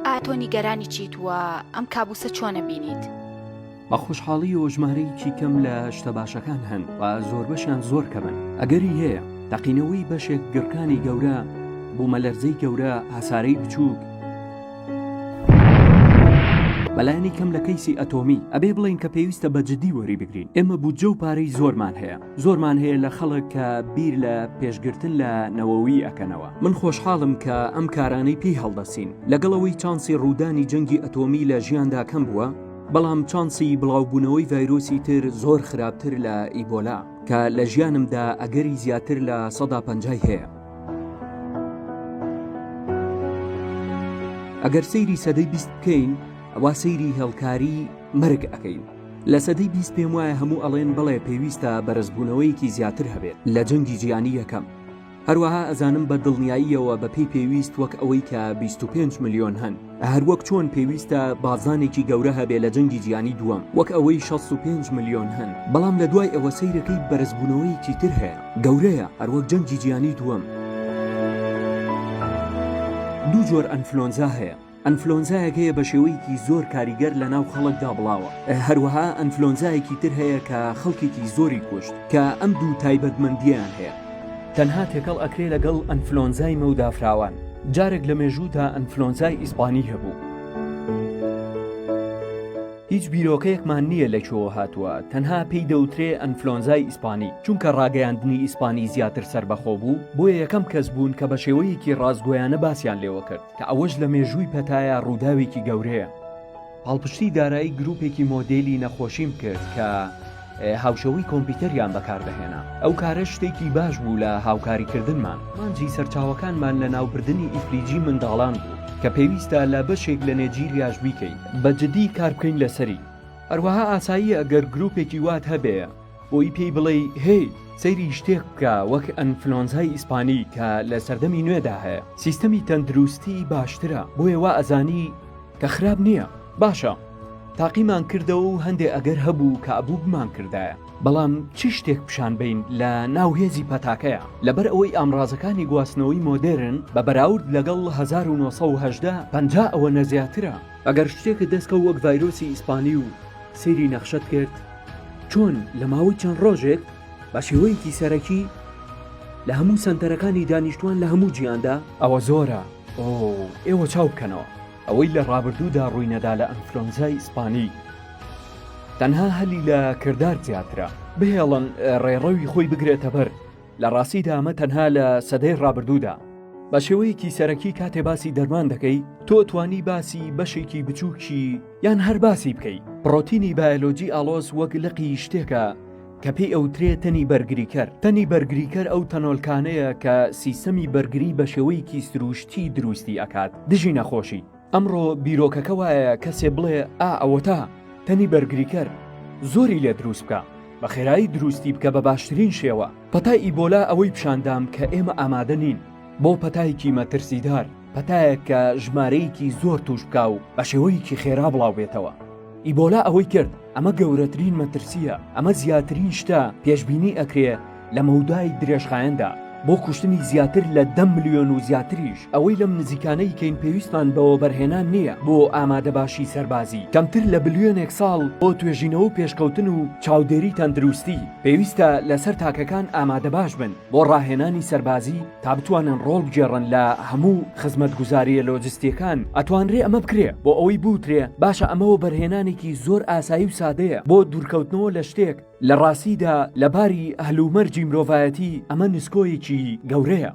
ئاتۆ نیگەرانی چیت وە ئەم کابوسە چۆنە بینیت؟ بە خۆشحاڵی و ژمارەیەکی کەم لە شتە باشەکان هەن و زۆر بەشیان زۆر کەمن. ئەگەری هەیە تەقینەوەی بەشێک گڕکانی گەورە بوومە لەرزەی گەورە ئاسارەی بچووک بەلایانی کەم لە کەیسی ئەتۆمی ئەبێ بڵین کە پێویستە بە جددی وەری بگرین. ئێمە بودجە و پارەی زۆرمان هەیە لە خەڵک کە بیر لە پێشگرتن لە نەوەوی ئەکەنەوە. من خۆشحاڵم کە ئەم کارانەی پێی هەڵدەسین لەگەڵەوەی چانسی ڕوودانی جەنگی ئەتۆمی لە ژیاندا کەم بووە، بەڵام چانسی بڵاوبوونەوەی ڤایرۆسی تر زۆر خراپتر لە ئیبۆلا کە لە ژیانمدا ئەگەری زیاتر لە 150 هەیە. ئەگەر سەیری سەدەی 20 بکەین ئەوا سەیری هێڵکاری مەرگ ئەەکەین. لە سەدەی 20 پێم وایە هەموو ئەڵێن بڵێ پێویستە بەرزبوونەوەیەکی زیاتر هەبێت لە جەنگی جیهانی یەکەم. هەروەها ئەزانم بە دڵنیاییەوە بەپێی پێویست وەک ئەوەی کە 25 ملیۆن هەن، هەروەک چۆن پێویستە بازانێکی گەورە هەبێ لە جەنگی جیهانی دووەم وەک ئەوەی 65 ملیۆن هەن. بەڵام لە دوای ئەوە سەیرەکەی بەرزبوونەوەیکی تر هەیە، گەورەیە هەروەک جەنگی جیهانی دووەم. دوو جۆر ئەنفلۆنزا هەیە. ئەنفلۆنزایەک هەیە بە شێوەیەکی زۆر کاریگەر لە ناو خەڵکدا بڵاوە، هەروەها ئەنفلۆنزایەکی تر هەیە کە خەڵکێکی زۆری کوشت کە ئەم دوو تایبەتمەندیان هەیە. تەنها تێکەڵ ئەکرێ لەگەڵ ئەنفلۆنزای مەودافراوان. جارێک لە مێژوودا ئەنفلۆنزای ئیسپانی هەبوو. هیچ بیرۆکەیەکمان نییە لەکوێوە هاتووە، تەنها پێی دەوترێ ئەنفلۆنزای ئیسپانی، چونکە ڕاگەیاندنی ئیسپانی زیاتر سەربەخۆ بوو، بۆیە یەکەم کەس بوون کە بە شێوەیەکی ڕازگۆیانە باسییان لێوە کرد کە ئەوەش لە مێژووی پەتایە ڕووداوێکی گەورەیە. هەڵپشتی دارایی گروپێکی مۆدێلی نەخۆشیم کرد کە هاوشەوەی کۆمپیوتەریان بەکاردەهێنا. ئەو کارە شتێکی باش بوو لە هاوکاریکردنمان. مانجی سەرچاوەکانمان لە ناوبردننی ئیفلیجی منداڵان بوو کە پێویستە لە بەشێک لە نێجیریاش بیکەین، بە جددی کار بکەین لەسەری. هەروەها ئاسایی ئەگەر گروپێکی وات هەبێ بۆی پێی بڵێ هەی سەیری شتێک بکە وەک ئەنفلۆنزای ئیسپانی کە لە سەردەمی نوێدا هەیە. سیستەمی تەندروستی باشترە، بۆیە وا ئەزانی کە خراپ نییە. باشە تاقیمان کردەوە و هەندێک ئەگەر هەبوو کە ئەبوو بمان کردایە، بەڵام چی شتێک پیشان بین لە ناوهێزی پەتاکەیە. لەبەر ئەوەی ئامڕازەکانی گواستنەوەی مۆدێرن بە بەراورد لەگەڵ 1970 50 ئەوە نەزیاترە. ئەگەر شتێکت دەستکە وەک ڤایرۆسی ئیسپانی و سەیری نەخشت کرد، چۆن لە ماوەی چەند ڕۆژێک بە شێوەیەکی سەرەکی لە هەموو سەنتەرەکانی دانیشتوان لە هەموو جیاندا ئەوە زۆرە. ئێوە چاو بکەنەوە ئەوەی لە ڕابردوودا ڕووی نەدا لە ئەنفلۆنزای ئیسپانی. تەنها هەلی لە کردار زیاترە، بهێڵن ڕێڕەوی خۆی بگرێتە بەر. لە ڕاستیدا ئەمە تەنها لە سەدەی ڕابردوودا. بە شێوەیەکی سەرەکی کاتێ باسی دەرمان دەکەی، تۆ توانی باسی بەشێکی بچووکی یان هەر باسی بکەی. پرۆتینی بایۆلۆجی ئاڵۆز وەک لقی شتێکە کە پێی ئەوترێت تەنی بەرگریکەر. تەنی بەرگریکەر ئەو تەنۆلکانەیە کە سیستەمی بەرگری بە شێوەیەکی سروشتی دروستی ئەکات، دژی نەخۆشی. ئەمڕۆ بیرۆکەکە وایە کەسێ بڵێ ئەوە تا تەنی بەرگریکەر زۆری لێ دروست بکە، بە خێرایی دروستی بکە بە باشترین شێوە. پەتای ئیبۆلا ئەوەی پیشاندام کە ئێمە ئامادە نین بۆ پەتایەکی مەترسیدار، پەتایەک کە ژمارەیەکی زۆر توش بکە و بە شێوەیەکی خێرا بڵاو بێتەوە. ئیبۆلا ئەوەی کرد، ئەمە گەورەترین مەترسیە، ئەمە زیاترین شتە پێشبینی ئەکرێ لە مەودای درێژخایەندا بۆ کوشتنی زیاتر لە 10 ملیۆن و زیاتریش. ئەوەی لەم نزیکانەی کەین پێویستمان بەوە بەرهێنان نییە بۆ ئامادەباشی سەربازی، کەمتر لە بلیۆنێک ساڵ بۆ توێژینەوە و پێشکەوتن و چاودێری تەندروستی. پێویستە لەسەر تاکەکان ئامادەباش بن بۆ ڕاهێنانی سەربازی تا بتوانن ڕۆڵ بگێڕن لە هەموو خزمەتگوزاریە لۆجستیەکان. ئەتوانرێ ئەمە بکرێ بۆ ئەوەی بوترێ باشە ئەمەوە بەرهێنانێکی زۆر ئاسایی و سادەیە بۆ دوورکەوتنەوە لە شتێک لە ڕاستیدا لە باری هەلومەرجی مرۆڤایەتی ئەمە نسکۆیەکی گەورەیە.